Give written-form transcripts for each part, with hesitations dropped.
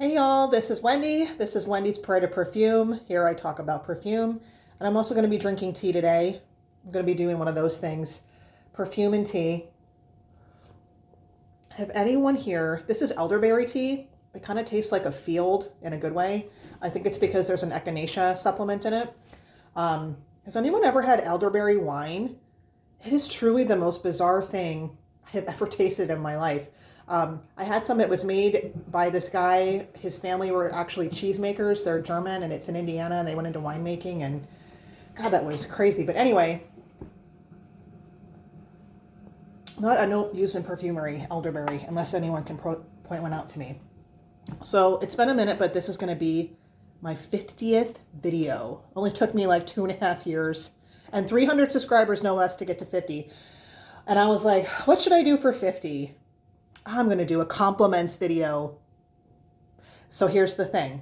Hey y'all, this is Wendy. This is Wendy's Parade of Perfume. Here I talk about perfume. And I'm also going to be drinking tea today. I'm going to be doing one of those things, perfume and tea. Have anyone here, this is elderberry tea. It kind of tastes like a field in a good way. I think it's because there's an echinacea supplement in it. Has anyone ever had elderberry wine? It is truly the most bizarre thing I have ever tasted in my life. I had some that was made by this guy. His family were actually cheesemakers. They're German and it's in Indiana and they went into winemaking and God, that was crazy. But anyway, I don't use in perfumery, elderberry, unless anyone can point one out to me. So it's been a minute, but this is going to be my 50th video. Only took me like 2.5 years and 300 subscribers, no less, to get to 50. And I was like, what should I do for 50? I'm going to do a compliments video. So here's the thing.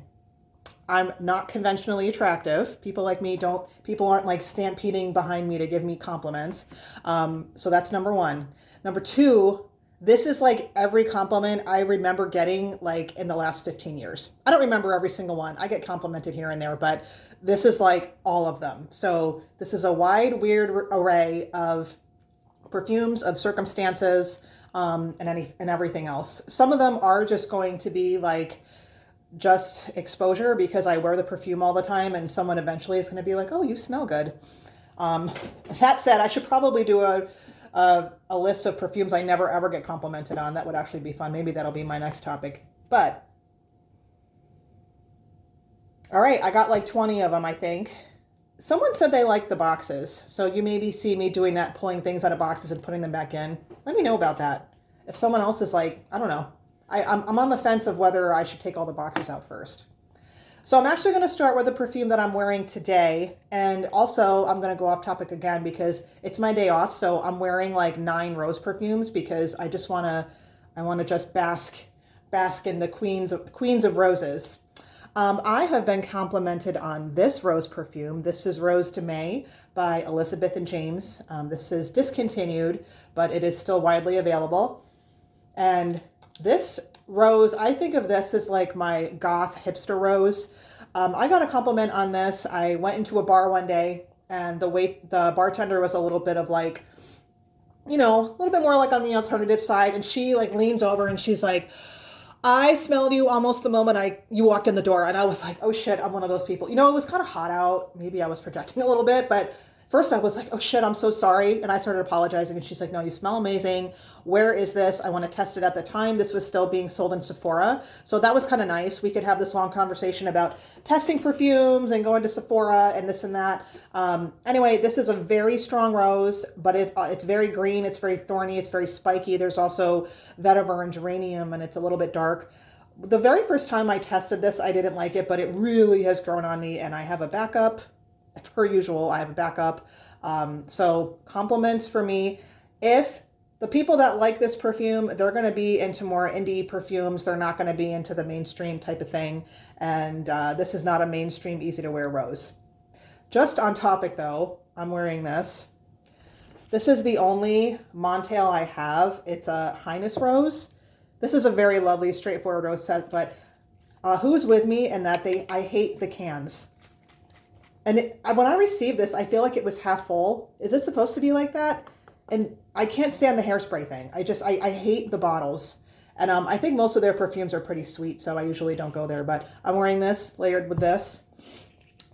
I'm not conventionally attractive. People aren't like stampeding behind me to give me compliments. So that's number one. Number two, this is like every compliment I remember getting like in the last 15 years. I don't remember every single one. I get complimented here and there, but this is like all of them. So this is a wide, weird array of perfumes, of circumstances, and everything else. Some of them are just going to be like just exposure because I wear the perfume all the time and someone eventually is going to be like, oh, you smell good. That said, I should probably do a list of perfumes I never ever get complimented on. That would actually be fun. Maybe that'll be my next topic. But all right, I got like 20 of them, I think. Someone said they liked the boxes. So you maybe see me doing that, pulling things out of boxes and putting them back in. Let me know about that. If someone else is like, I don't know. I'm on the fence of whether I should take all the boxes out first. So I'm actually going to start with the perfume that I'm wearing today. And also I'm going to go off topic again because it's my day off. So I'm wearing like 9 rose perfumes because I want to just bask in the queens of roses. I have been complimented on this rose perfume. This is Rose to May by Elizabeth and James. This is discontinued, but it is still widely available. And this rose, I think of this as like my goth hipster rose. I got a compliment on this. I went into a bar one day and the bartender was a little bit of like, a little bit more like on the alternative side. And she like leans over and she's like, I smelled you almost the moment you walked in the door. And I was like, oh shit, I'm one of those people. It was kind of hot out. Maybe I was projecting a little bit, but first I was like, oh shit, I'm so sorry. And I started apologizing and she's like, no, you smell amazing. Where is this? I want to test it. At the time, this was still being sold in Sephora. So that was kind of nice. We could have this long conversation about testing perfumes and going to Sephora and this and that. Anyway, this is a very strong rose, but it's very green. It's very thorny. It's very spiky. There's also vetiver and geranium and it's a little bit dark. The very first time I tested this, I didn't like it, but it really has grown on me and I have a backup. Per usual, I have a backup. So compliments for me. If the people that like this perfume, they're going to be into more indie perfumes. They're not going to be into the mainstream type of thing. And this is not a mainstream, easy to wear rose. Just on topic though, I'm wearing this. This is the only Montail I have. It's a Highness rose. This is a very lovely, straightforward rose set, but who's with me in that I hate the cans. And when I received this, I feel like it was half full. Is it supposed to be like that? And I can't stand the hairspray thing. I hate the bottles. And I think most of their perfumes are pretty sweet, so I usually don't go there. But I'm wearing this, layered with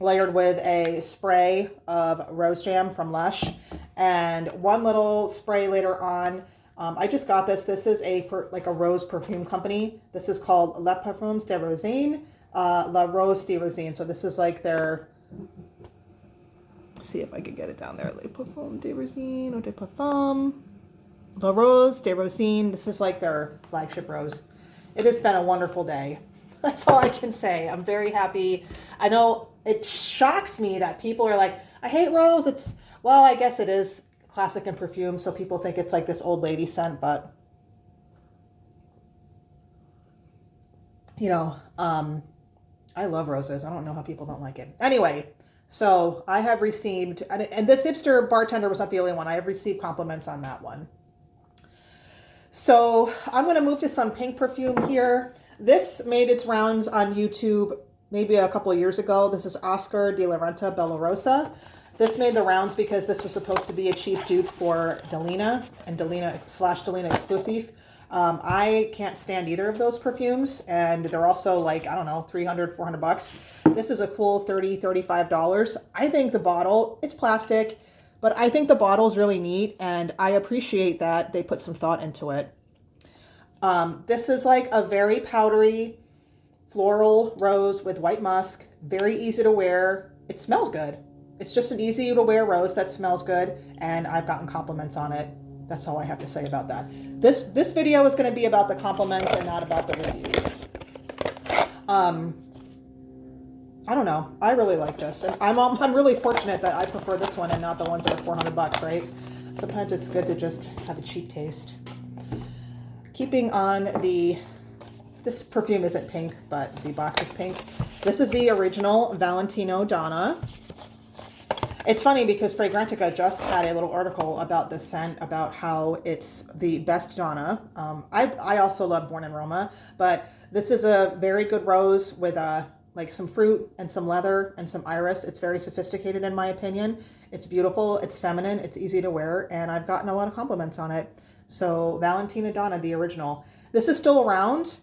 a spray of Rose Jam from Lush. And one little spray later on. I just got this. This is a rose perfume company. This is called Les Perfumes de Rosine, La Rose de Rosine. So this is like their... see if I can get it down there. Les Perfumes de Rosine or de Parfum. La Rose de Rosine. This is like their flagship rose. It has been a wonderful day. That's all I can say. I'm very happy. I know it shocks me that people are like, I hate rose. Well, I guess it is classic in perfume, so people think it's like this old lady scent, but I love roses. I don't know how people don't like it. Anyway, so I have received, and this hipster bartender was not the only one. I have received compliments on that one. So I'm going to move to some pink perfume here. This made its rounds on YouTube maybe a couple of years ago. This is Oscar de la Renta Bella Rosa. This made the rounds because this was supposed to be a cheap dupe for Delina and Delina/Delina Exclusive. I can't stand either of those perfumes, and they're also like, I don't know, 300, 400 bucks. This is a cool $30, $35. I think the bottle, it's plastic, but I think the bottle's really neat, and I appreciate that they put some thought into it. This is like a very powdery floral rose with white musk, very easy to wear. It smells good. It's just an easy to wear rose that smells good, and I've gotten compliments on it. That's all I have to say about that. This video is going to be about the compliments and not about the reviews. I don't know. I really like this, and I'm really fortunate that I prefer this one and not the ones that are 400 bucks, right? Sometimes it's good to just have a cheap taste. Keeping on this perfume isn't pink, but the box is pink. This is the original Valentino Donna. It's funny because Fragrantica just had a little article about this scent, about how it's the best Donna. I also love Born in Roma, but this is a very good rose with like some fruit and some leather and some iris. It's very sophisticated in my opinion. It's beautiful, it's feminine, it's easy to wear, and I've gotten a lot of compliments on it. So Valentino Donna, the original. This is still around.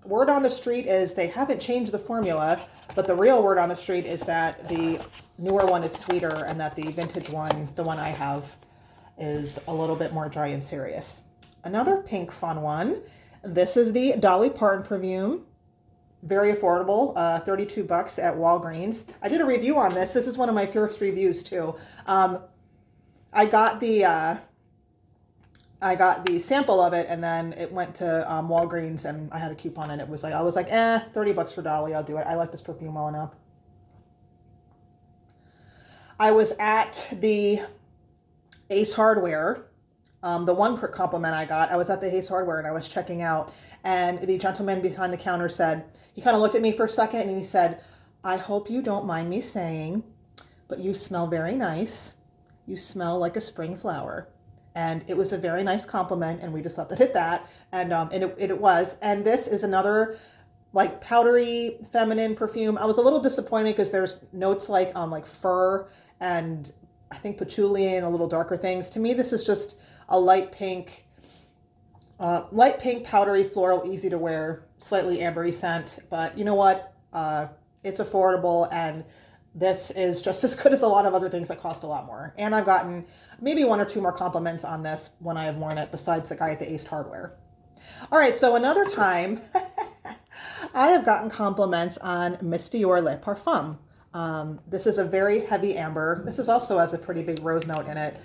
Word on the street is they haven't changed the formula, but the real word on the street is that the newer one is sweeter and that the vintage one, the one I have, is a little bit more dry and serious. Another pink fun one. This is the Dolly Parton perfume. Very affordable, 32 bucks at Walgreens. I did a review on this. This is one of my first reviews too. I got the sample of it, and then it went to Walgreens, and I had a coupon, and it was like, I was like, 30 bucks for Dolly, I'll do it. I like this perfume well enough. I was at the Ace Hardware. The one compliment I got, I was at the Ace Hardware and I was checking out, and the gentleman behind the counter said, he kind of looked at me for a second and he said, I hope you don't mind me saying, but you smell very nice. You smell like a spring flower. And it was a very nice compliment, and we just left it at that. And it was. And this is another like powdery feminine perfume. I was a little disappointed because there's notes like fur and I think patchouli and a little darker things. To me, this is just a light pink, powdery, floral, easy to wear, slightly ambery scent. But you know what? It's affordable, and this is just as good as a lot of other things that cost a lot more. And I've gotten maybe 1 or 2 more compliments on this when I have worn it, besides the guy at the Ace Hardware. All right, so another time, I have gotten compliments on Miss Dior Le Parfum. This is a very heavy amber. This is also has a pretty big rose note in it.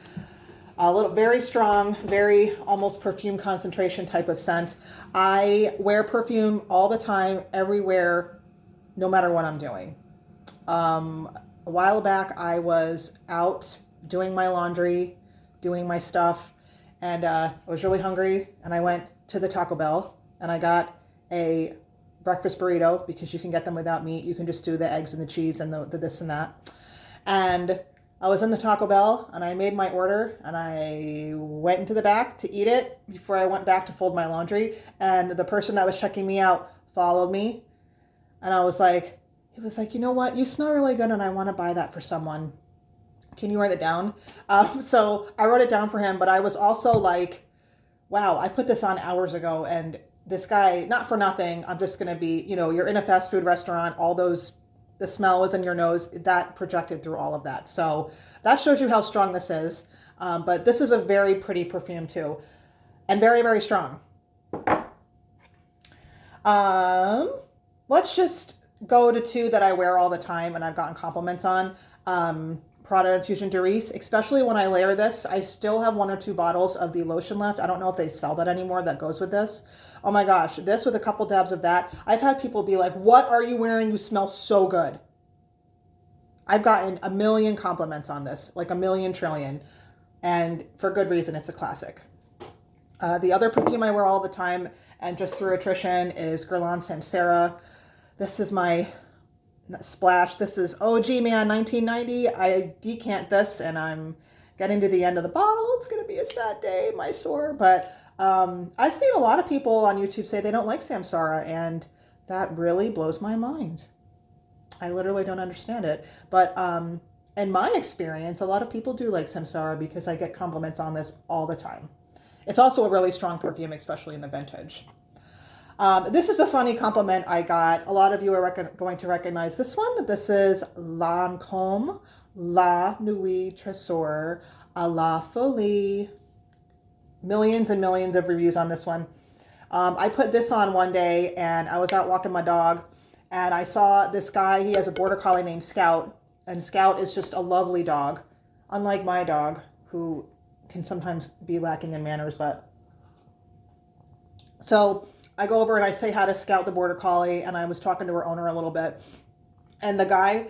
A little, very strong, very almost perfume concentration type of scent. I wear perfume all the time, everywhere, no matter what I'm doing. A while back, I was out doing my laundry, doing my stuff, and I was really hungry, and I went to the Taco Bell, and I got a breakfast burrito, because you can get them without meat. You can just do the eggs and the cheese and the this and that. And I was in the Taco Bell, and I made my order, and I went into the back to eat it before I went back to fold my laundry, and the person that was checking me out followed me, and I was like, he was like, you know what? You smell really good, and I want to buy that for someone. Can you write it down? So I wrote it down for him, but I was also like, wow, I put this on hours ago, and this guy, not for nothing, I'm just going to be, you're in a fast food restaurant, all those, the smell is in your nose, that projected through all of that. So that shows you how strong this is. But this is a very pretty perfume too, and very, very strong. Let's just go to 2 that I wear all the time and I've gotten compliments on. Prada Infusion de Riz, especially when I layer this. I still have 1 or 2 bottles of the lotion left. I don't know if they sell that anymore that goes with this. Oh my gosh, this with a couple dabs of that. I've had people be like, what are you wearing? You smell so good. I've gotten a million compliments on this, like a million trillion. And for good reason, it's a classic. The other perfume I wear all the time, and just through attrition, is Guerlain Samsara. This is my splash. This is OG, man, 1990. I decant this, and I'm getting to the end of the bottle. It's going to be a sad day, my sore. But I've seen a lot of people on YouTube say they don't like Samsara, and that really blows my mind. I literally don't understand it. But in my experience, a lot of people do like Samsara because I get compliments on this all the time. It's also a really strong perfume, especially in the vintage. This is a funny compliment I got. A lot of you are going to recognize this one. This is Lancôme La Nuit Trésor à la Folie. Millions and millions of reviews on this one. I put this on one day and I was out walking my dog and I saw this guy. He has a border collie named Scout, and Scout is just a lovely dog, unlike my dog, who can sometimes be lacking in manners. But so I go over and I say hi to Scout the border collie, and I was talking to her owner a little bit, and the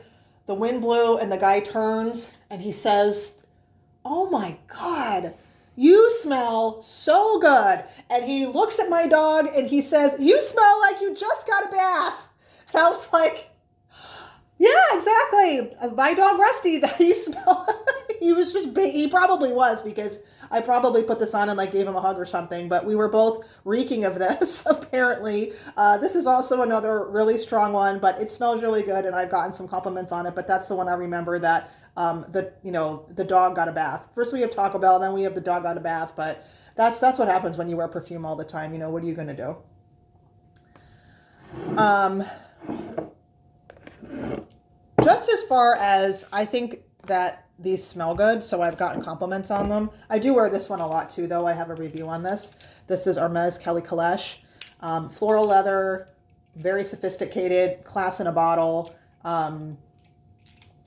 wind blew and the guy turns and he says, "Oh my God, you smell so good." And he looks at my dog and he says, "You smell like you just got a bath." And I was like, yeah, exactly. My dog Rusty, that you smell. He probably was, because I probably put this on and like gave him a hug or something, but we were both reeking of this, apparently. This is also another really strong one, but it smells really good and I've gotten some compliments on it, but that's the one I remember that the dog got a bath. First we have Taco Bell, and then we have the dog got a bath, but that's what happens when you wear perfume all the time. What are you going to do? Just as far as I think that these smell good, so I've gotten compliments on them. I do wear this one a lot too, though. I have a review on this. This is Hermes Kelly Kalesh. Floral leather, very sophisticated, class in a bottle. And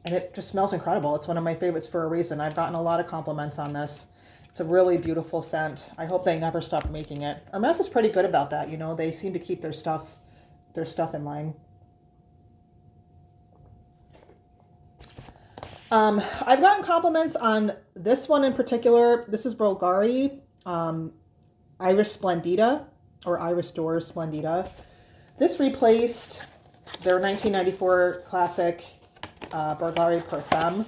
it just smells incredible. It's one of my favorites for a reason. I've gotten a lot of compliments on this. It's a really beautiful scent. I hope they never stop making it. Hermes is pretty good about that. They seem to keep their stuff in line. I've gotten compliments on this one in particular. This is Bulgari Iris Splendida, or Iris D'Or Splendida. This replaced their 1994 classic Bulgari Perfume.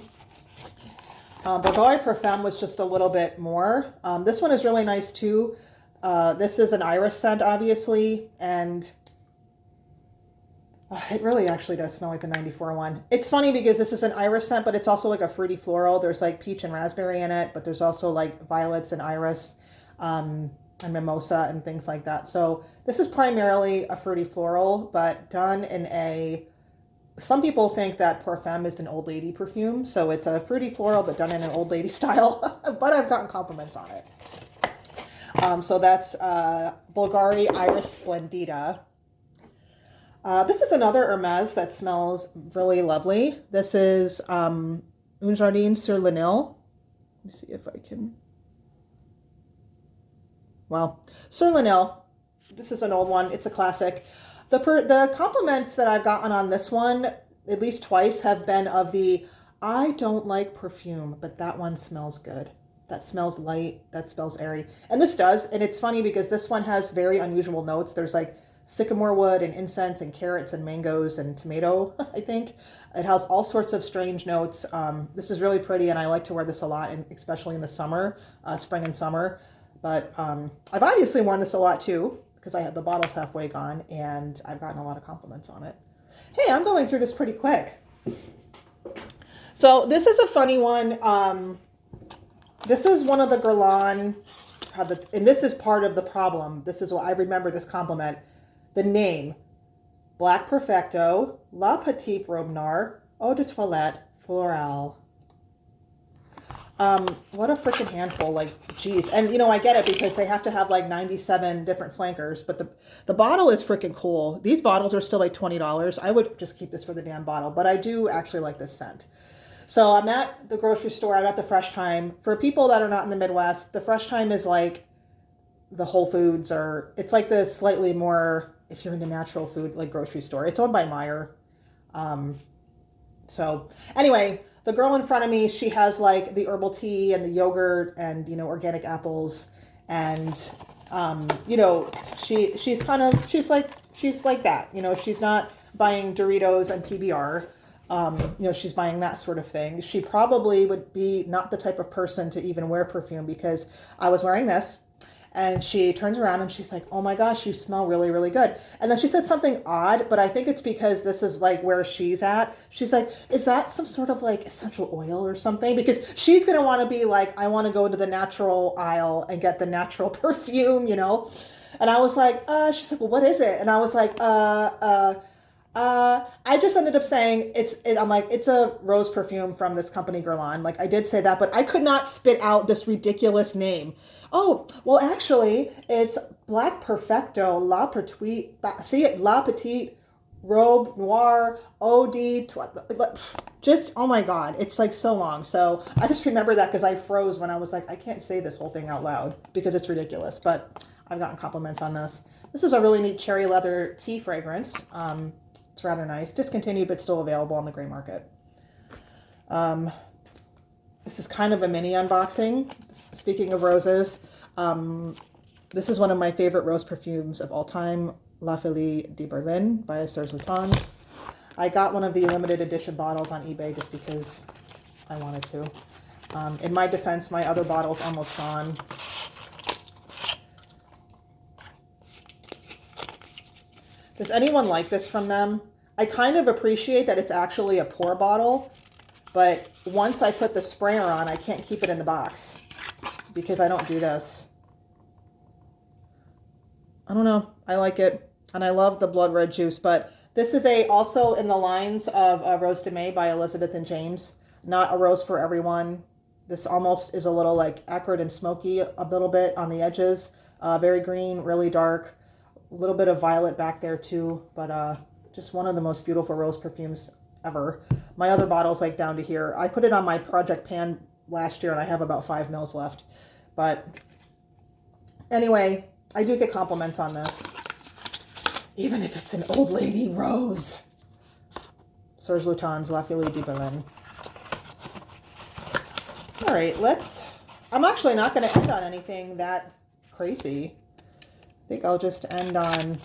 Bulgari Perfume was just a little bit more. This one is really nice too. This is an iris scent, obviously, and it really actually does smell like the 94 one. It's funny because this is an iris scent, but it's also like a fruity floral. There's like peach and raspberry in it, but there's also like violets and iris and mimosa and things like that. So this is primarily a fruity floral, but done in a... Some people think that Perfume is an old lady perfume. So it's a fruity floral, but done in an old lady style. But I've gotten compliments on it. So that's Bulgari Iris Splendida. This is another Hermes that smells really lovely. This is Un Jardin sur le Nil. Let me see if I can... Well, sur le Nil. This is an old one. It's a classic. The compliments that I've gotten on this one, at least twice, have been of the, I don't like perfume, but that one smells good. That smells light. That smells airy. And this does. And it's funny because this one has very unusual notes. There's like sycamore wood and incense and carrots and mangoes and tomato, I think. It has all sorts of strange notes. This is really pretty, and I like to wear this a lot, and especially in the summer, spring and summer. But I've obviously worn this a lot too, because I had the bottles halfway gone, and I've gotten a lot of compliments on it. Hey, I'm going through this pretty quick. So this is a funny one. This is one of the Guerlain, and this is part of the problem. This is what I remember this compliment. The name, Black Perfecto, La Petite Robe Noire, Eau de Toilette, Floral. What a freaking handful, like, geez. And, I get it because they have to have like 97 different flankers, but the bottle is freaking cool. These bottles are still like $20. I would just keep this for the damn bottle, but I do actually like this scent. So I'm at the grocery store. I'm at the Fresh Time. For people that are not in the Midwest, the Fresh Time is like the Whole Foods, or it's like the slightly more, if you're into natural food, like grocery store. It's owned by Meijer. So anyway, the girl in front of me, she has like the herbal tea and the yogurt and, organic apples. And, she's like that, she's not buying Doritos and PBR. She's buying that sort of thing. She probably would be not the type of person to even wear perfume, because I was wearing this And she turns around and she's like, oh my gosh, you smell really, really good. And then she said something odd, but I think it's because this is like where she's at. She's like, is that some sort of like essential oil or something? Because she's going to want to be like, I want to go into the natural aisle and get the natural perfume, you know? And I was like, she's like, well, what is it? And I was like, I just ended up saying I'm like, it's a rose perfume from this company, Guerlain. Like I did say that, but I could not spit out this ridiculous name. Oh, well, actually, it's Black Perfecto La Petite, see it, La Petite Robe Noir OD. Just, oh my God, it's like so long. So I just remember that because I froze when I was like, I can't say this whole thing out loud because it's ridiculous. But I've gotten compliments on this. This is a really neat cherry leather tea fragrance. It's rather nice. Discontinued, but still available on the gray market. This is kind of a mini unboxing. Speaking of roses, this is one of my favorite rose perfumes of all time, La Folie de Berlin by Serge Lutens. I got one of the limited edition bottles on eBay just because I wanted to. In my defense, my other bottle's almost gone. Does anyone like this from them? I kind of appreciate that it's actually a pour bottle, but once I put the sprayer on, I can't keep it in the box because I don't do this. I don't know. I like it. And I love the blood red juice, but this is also in the lines of Rose de May by Elizabeth and James. Not a rose for everyone. This almost is a little like acrid and smoky a little bit on the edges. Very green, really dark. A little bit of violet back there too, but just one of the most beautiful rose perfumes ever. My other bottle's like down to here. I put it on my Project Pan last year and I have about 5 mils left. But anyway, I do get compliments on this. Even if it's an old lady rose. Serge Lutens La Folie de Berlin. All right, I'm actually not going to end on anything that crazy. I think I'll just end on,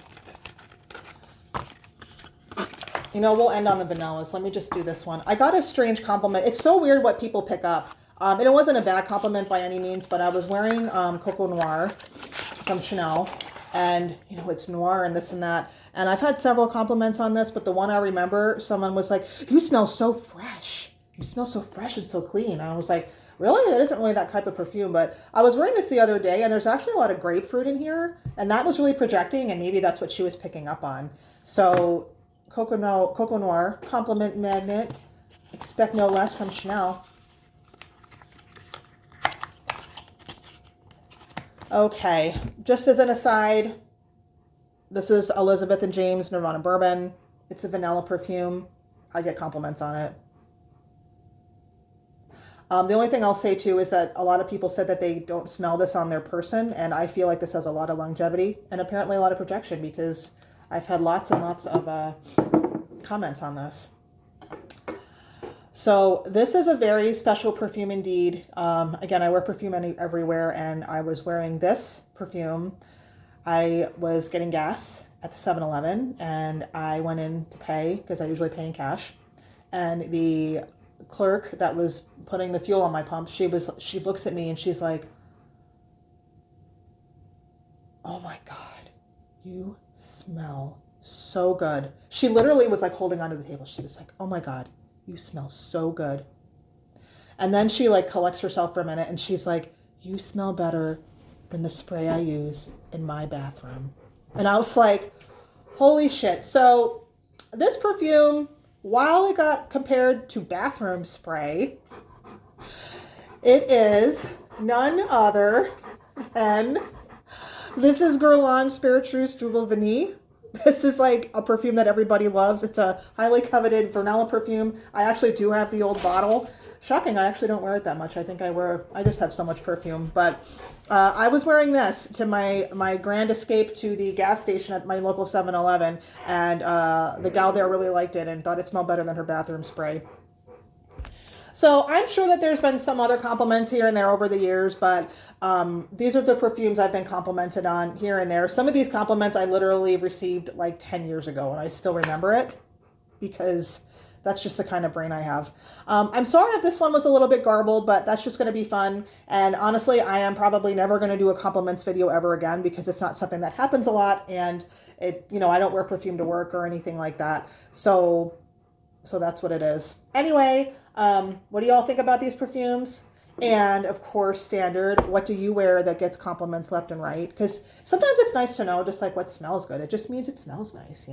we'll end on the vanillas. Let me just do this one. I got a strange compliment. It's so weird what people pick up. And it wasn't a bad compliment by any means, but I was wearing Coco Noir from Chanel. And, it's noir and this and that. And I've had several compliments on this, but the one I remember, someone was like, you smell so fresh. You smell so fresh and so clean. And I was like, really? That isn't really that type of perfume. But I was wearing this the other day, and there's actually a lot of grapefruit in here. And that was really projecting, and maybe that's what she was picking up on. So Coco Noir, compliment magnet. Expect no less from Chanel. Okay, just as an aside, this is Elizabeth and James Nirvana Bourbon. It's a vanilla perfume. I get compliments on it. The only thing I'll say too is that a lot of people said that they don't smell this on their person, and I feel like this has a lot of longevity and apparently a lot of projection because I've had lots and lots of comments on this. So this is a very special perfume indeed. Again, I wear perfume everywhere, and I was wearing this perfume. I was getting gas at the 7-Eleven, and I went in to pay because I usually pay in cash. And the clerk that was putting the fuel on my pump, she looks at me and she's like, oh my God, you smell so good. She literally was like holding onto the table. She was like, oh my God, you smell so good. And then she like collects herself for a minute and she's like, you smell better than the spray I use in my bathroom. And I was like, holy shit. So this perfume, while it got compared to bathroom spray, it is none other than, this is Guerlain Spiritueuse Double Vanille. This is like a perfume that everybody loves. It's a highly coveted vanilla perfume. I actually do have the old bottle. Shocking, I actually don't wear it that much. I think I just have so much perfume. But I was wearing this to my grand escape to the gas station at my local 7-Eleven. And the gal there really liked it and thought it smelled better than her bathroom spray. So I'm sure that there's been some other compliments here and there over the years, but these are the perfumes I've been complimented on here and there. Some of these compliments I literally received like 10 years ago, and I still remember it because That's just the kind of brain I have. I'm sorry if this one was a little bit garbled, but that's just going to be fun. And honestly, I am probably never going to do a compliments video ever again because it's not something that happens a lot. And I don't wear perfume to work or anything like that. So that's what it is. Anyway, what do y'all think about these perfumes? And of course, standard, what do you wear that gets compliments left and right? Because sometimes it's nice to know just like what smells good. It just means it smells nice,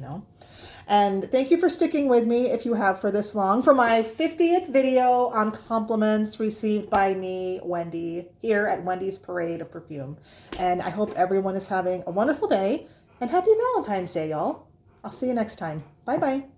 And thank you for sticking with me if you have for this long for my 50th video on compliments received by me, Wendy, here at Wendy's Parade of Perfume. And I hope everyone is having a wonderful day and happy Valentine's Day, y'all. I'll see you next time. Bye-bye.